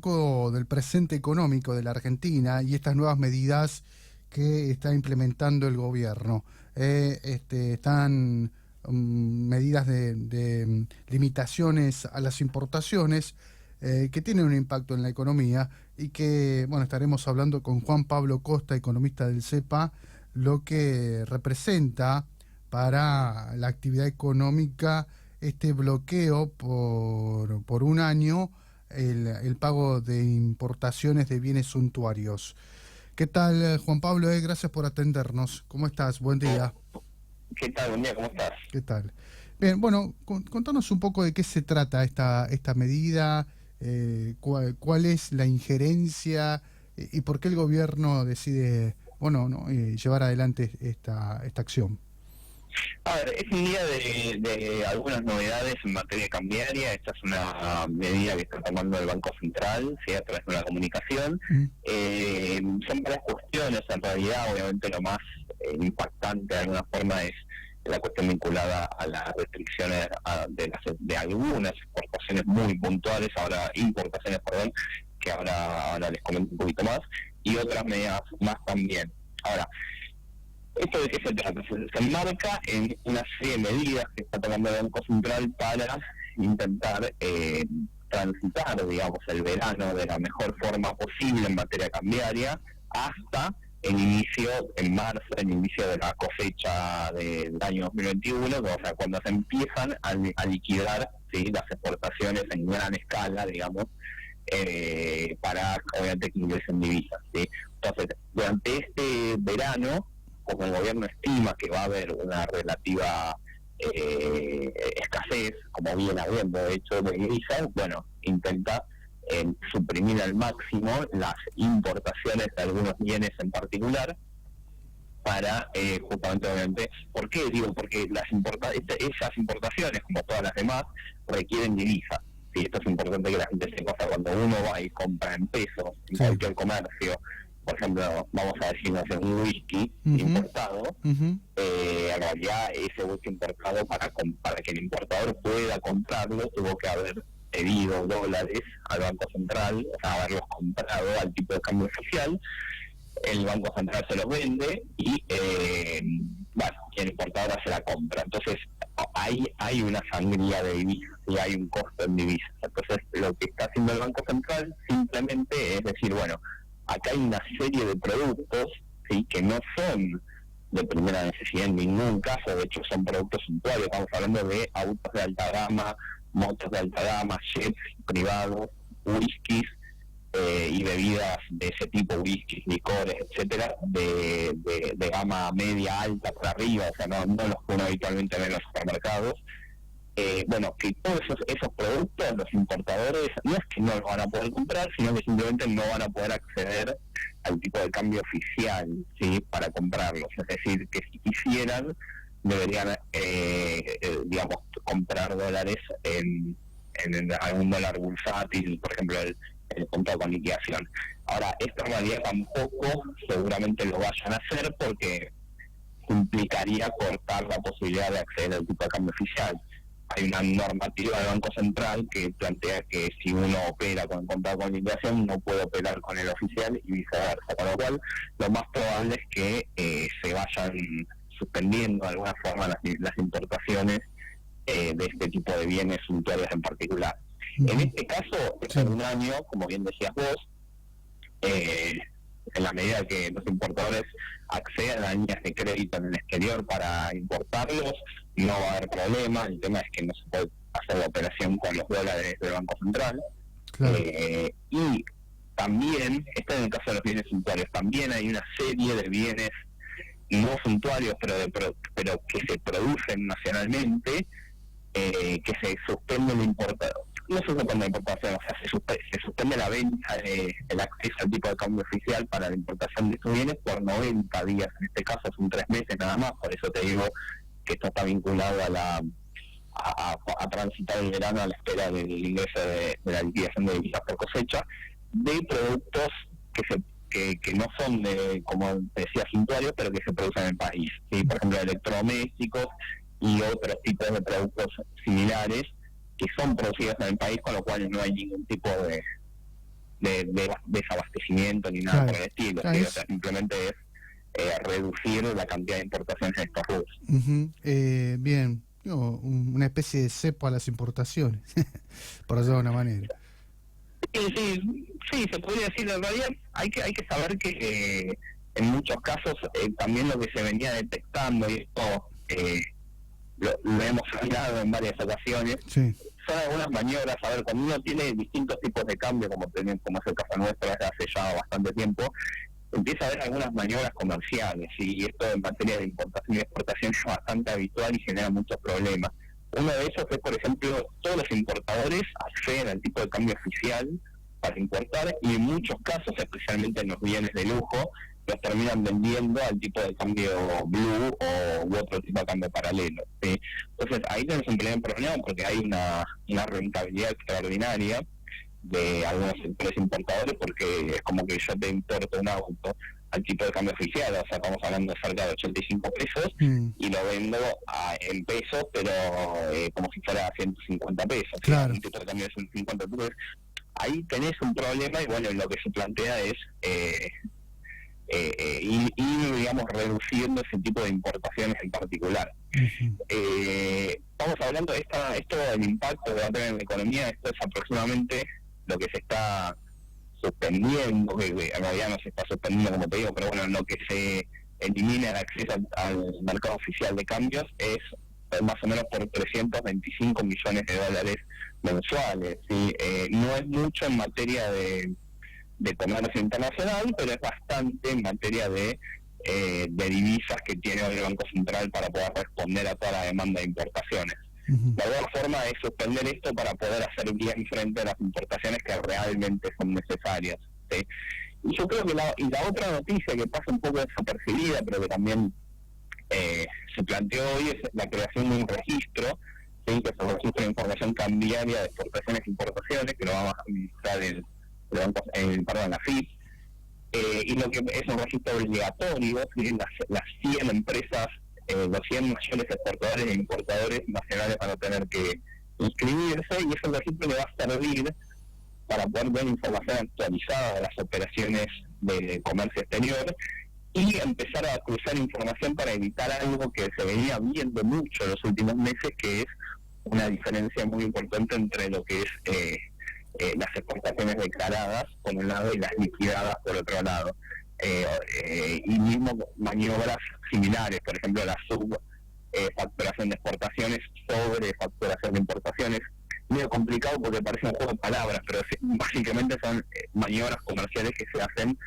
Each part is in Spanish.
poco del presente económico de la Argentina y estas nuevas medidas que está implementando el gobierno. Están medidas de limitaciones a las importaciones que tienen un impacto en la economía y que, bueno, estaremos hablando con Juan Pablo Costa, economista del CEPA, lo que representa para la actividad económica este bloqueo por un año, el pago de importaciones de bienes suntuarios. ¿Qué tal, Juan Pablo? Gracias por atendernos. ¿Cómo estás? Buen día. ¿Qué tal? Buen día, ¿cómo estás? ¿Qué tal? Bien, bueno, contanos un poco de qué se trata esta medida, cuál es la injerencia y por qué el gobierno decide, bueno, ¿no? Llevar adelante esta acción. A ver, es un día de algunas novedades en materia cambiaria. Esta es una medida que está tomando el Banco Central, ¿sí? A través de una comunicación. Mm. Son varias cuestiones, en realidad. Obviamente lo más impactante de alguna forma es la cuestión vinculada a las restricciones de algunas exportaciones muy puntuales, importaciones, perdón, que ahora les comento un poquito más, y otras medidas más también. Ahora, ¿esto de qué se trata? Se enmarca en una serie de medidas que está tomando el Banco Central para intentar transitar, digamos, el verano de la mejor forma posible en materia cambiaria hasta en marzo, el inicio de la cosecha del año 2021, o sea, cuando se empiezan a liquidar, ¿sí?, las exportaciones en gran escala, digamos, para, obviamente, que ingresen divisas, ¿sí? Entonces, durante este verano, como el gobierno estima que va a haber una relativa escasez, como viene habiendo de hecho de divisas, bueno, intenta suprimir al máximo las importaciones de algunos bienes en particular para justamente, obviamente, ¿por qué? Digo, porque esas importaciones, como todas las demás, requieren divisas. Sí, esto es importante que la gente sepa. Cuando uno va y compra en pesos en Sí. cualquier comercio, por ejemplo, vamos a decir, no sé, un whisky importado, en realidad ese whisky importado, para que el importador pueda comprarlo, tuvo que haber pedido dólares al Banco Central, o sea, haberlos comprado al tipo de cambio oficial. El Banco Central se los vende y, bueno, el importador hace la compra. Entonces, hay una sangría de divisas y hay un costo en divisas. Entonces, lo que está haciendo el Banco Central simplemente es decir, bueno, acá hay una serie de productos, ¿sí?, que no son de primera necesidad en ningún caso. De hecho, son productos suntuarios. Estamos hablando de autos de alta gama, motos de alta gama, jets privados, whiskies y bebidas de ese tipo, whiskies, licores, etcétera, de gama media, alta, para arriba, o sea, no los que uno habitualmente ve en los supermercados. Bueno, que todos esos productos, los importadores, no es que no los van a poder comprar, sino que simplemente no van a poder acceder al tipo de cambio oficial, ¿sí?, para comprarlos. Es decir, que si quisieran, deberían, digamos, comprar dólares en algún dólar bursátil, por ejemplo, el contrato con liquidación. Ahora, esta realidad tampoco seguramente lo vayan a hacer, porque implicaría cortar la posibilidad de acceder al tipo de cambio oficial. Hay una normativa del Banco Central que plantea que si uno opera con el contrato con liquidación, no puede operar con el oficial y viceversa, con lo cual lo más probable es que se vayan suspendiendo de alguna forma las importaciones de este tipo de bienes suntuarios en particular. En este caso, es en un año, como bien decías vos, en la medida que los importadores accedan a líneas de crédito en el exterior para importarlos, no va a haber problema. El tema es que no se puede hacer la operación con los dólares del Banco Central. Claro. Y también, esto en el caso de los bienes suntuarios, también hay una serie de bienes no suntuarios, pero que se producen nacionalmente, que se suspende la importación. No se suspende la importación, o sea, se suspende la venta, el acceso al tipo de cambio oficial para la importación de estos bienes por 90 días. En este caso son 3 meses nada más. Por eso te digo que esto está vinculado a transitar el verano a la espera del ingreso de la liquidación de divisas por cosecha, de productos que no son de, como decía, suntuarios, pero que se producen en el país, ¿sí? Por ejemplo, electrodomésticos y otros tipos de productos similares que son producidos en el país, con lo cual no hay ningún tipo de de desabastecimiento ni nada por el estilo, ¿sí? O sea, simplemente es reducir la cantidad de importaciones en estos rubros. Bien, una especie de cepo a las importaciones, por decirlo de una manera. Sí, se podría decir. En realidad hay que saber que en muchos casos también lo que se venía detectando, y esto lo hemos hablado en varias ocasiones, sí, son algunas maniobras. A ver, cuando uno tiene distintos tipos de cambio, como es el caso nuestro desde hace ya bastante tiempo, empieza a haber algunas maniobras comerciales, y esto en materia de importación y exportación es bastante habitual y genera muchos problemas. Uno de ellos es, por ejemplo, todos los importadores acceden al tipo de cambio oficial para importar, y en muchos casos, especialmente en los bienes de lujo, los terminan vendiendo al tipo de cambio blue u otro tipo de cambio paralelo, ¿sí? Entonces ahí tenemos un primer problema, porque hay una rentabilidad extraordinaria de algunos sectores importadores, porque es como que yo te importo un auto al tipo de cambio oficial, o sea, estamos hablando de cerca de 85 pesos, y lo vendo en pesos, pero como si fuera 150 pesos. Claro. Un tipo de cambio de 150 pesos. Ahí tenés un problema, y bueno, lo que se plantea es ir, digamos, reduciendo ese tipo de importaciones en particular. Estamos hablando de esto del impacto que va a tener en la economía. Esto es aproximadamente lo que se está suspendiendo, que en realidad no se está suspendiendo, como te digo, pero bueno, lo que se elimina el acceso al mercado oficial de cambios es más o menos por 325 millones de dólares mensuales, ¿sí? No es mucho en materia de comercio internacional, pero es bastante en materia de divisas que tiene hoy el Banco Central para poder responder a toda la demanda de importaciones. De alguna forma es suspender esto para poder hacer bien frente a las importaciones que realmente son necesarias, ¿sí? Y yo creo que la otra noticia que pasa un poco desapercibida, pero que también se planteó hoy, es la creación de un registro, ¿sí? Que es el registro de información cambiaria de exportaciones e importaciones, que lo vamos a administrar la FIP, y lo que es un registro obligatorio, ¿sí? Las 100 empresas, los 100 mayores exportadores e importadores nacionales van a tener que inscribirse, y ese registro le va a servir para poder ver información actualizada de las operaciones de comercio exterior, y empezar a cruzar información para evitar algo que se venía viendo mucho en los últimos meses, que es una diferencia muy importante entre lo que es las exportaciones declaradas por un lado y las liquidadas por otro lado, y mismo maniobras similares, por ejemplo la facturación de exportaciones sobre facturación de importaciones. Medio complicado porque parece un juego de palabras, pero básicamente son maniobras comerciales que se hacen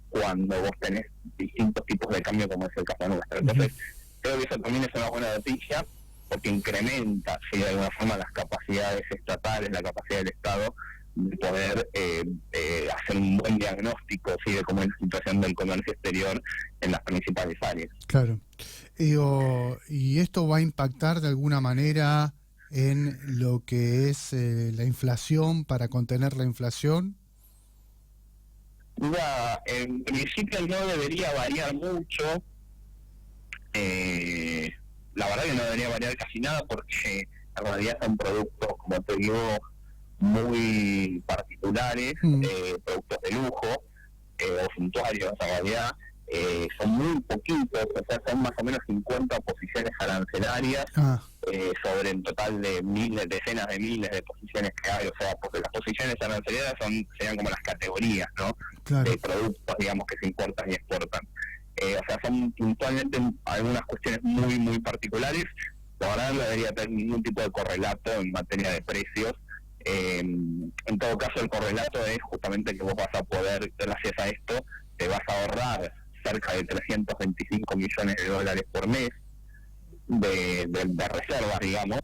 cuando vos tenés distintos tipos de cambio, como es el caso nuestro. Entonces creo que eso también es una buena noticia, porque incrementa, ¿sí?, de alguna forma las capacidades estatales, la capacidad del Estado de poder hacer un buen diagnóstico, ¿sí?, de cómo es la situación del comercio exterior en las principales áreas. Claro. ¿Y esto va a impactar de alguna manera en lo que es la inflación, para contener la inflación? Mira, en principio no debería variar mucho. La verdad que no debería variar casi nada, porque en realidad son productos, como te digo, muy particulares, productos de lujo o suntuarios. En realidad son muy poquitos, o sea, son más o menos 50 posiciones arancelarias sobre el total de decenas de miles de posiciones que hay. O sea, porque las posiciones arancelarias serían como las categorías, ¿no?, claro, de productos, digamos, que se importan y exportan. O sea, son puntualmente algunas cuestiones muy, muy particulares. La verdad no debería tener ningún tipo de correlato en materia de precios. En todo caso, el correlato es justamente que vos vas a poder, gracias a esto, te vas a ahorrar cerca de 325 millones de dólares por mes de reservas, digamos,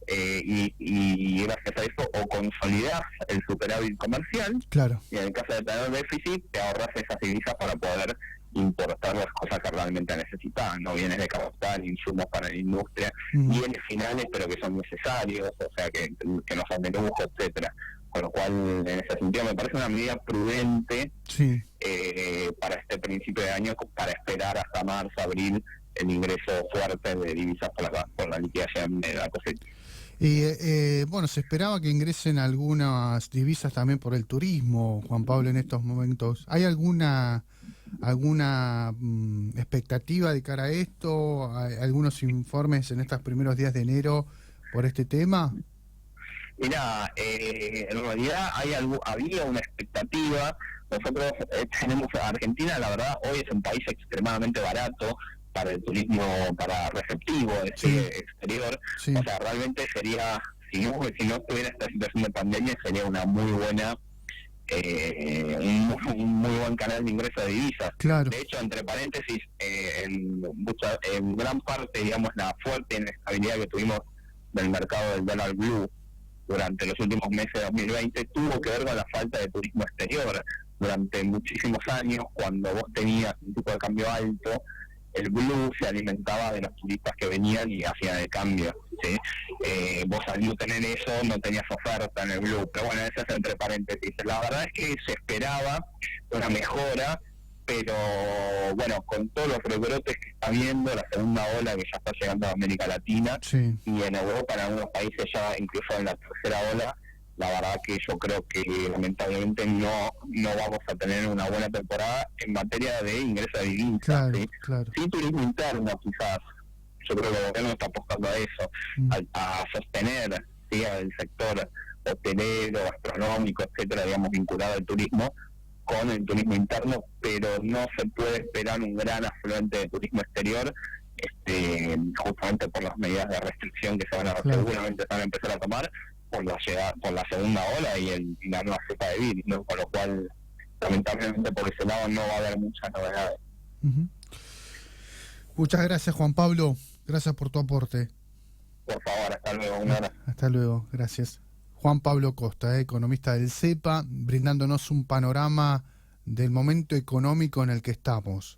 y gracias a eso o consolidás el superávit comercial, claro, y en el caso de tener déficit te ahorras esas divisas para poder importar las cosas que realmente necesitan, no bienes de capital, insumos para la industria, bienes finales pero que son necesarios, o sea, que no son de lujo, etcétera. Con lo cual, en ese sentido, me parece una medida prudente, sí, para este principio de año, para esperar hasta marzo, abril, el ingreso fuerte de divisas por la liquidación de la cosecha. Y bueno, se esperaba que ingresen algunas divisas también por el turismo, Juan Pablo, en estos momentos. ¿Hay alguna expectativa de cara a esto? ¿Hay algunos informes en estos primeros días de enero por este tema? Mira, en realidad había una expectativa. Nosotros tenemos Argentina, la verdad, hoy es un país extremadamente barato para el turismo, para receptivo, Sí, exterior. O sí, sea, realmente sería, si no tuviera esta situación de pandemia, sería una muy buena, un muy buen canal de ingreso de divisas. claro. De hecho, entre paréntesis, en gran parte, digamos, la fuerte inestabilidad que tuvimos del mercado del dólar blue durante los últimos meses de 2020 tuvo que ver con la falta de turismo exterior. Durante muchísimos años, cuando vos tenías un tipo de cambio alto, el blue se alimentaba de los turistas que venían y hacían el cambio. ¿Sí? Vos al no tener eso, no tenías oferta en el blue. Pero bueno, eso es entre paréntesis. La verdad es que se esperaba una mejora, pero bueno, con todos los rebrotes que está viendo, la segunda ola que ya está llegando a América Latina Sí. y en Europa, en algunos países ya incluso en la tercera ola, la verdad que yo creo que lamentablemente no vamos a tener una buena temporada en materia de ingreso de divisas. Claro, ¿Sí? claro. Sí, turismo interno quizás, yo creo que el gobierno está apostando a eso, Mm, a sostener, ¿sí?, al sector hotelero, gastronómico, etcétera, digamos, vinculado al turismo, con el turismo interno, pero no se puede esperar un gran afluente de turismo exterior, justamente por las medidas de restricción que claro. seguramente se van a empezar a tomar por la segunda ola y la nueva cepa de virus, ¿no? Con lo cual, lamentablemente por ese lado no va a haber muchas novedades. Ujú. Muchas gracias, Juan Pablo. Gracias por tu aporte. Por favor, hasta luego, una hora. Hasta luego. Gracias. Juan Pablo Costa, economista del CEPA, brindándonos un panorama del momento económico en el que estamos.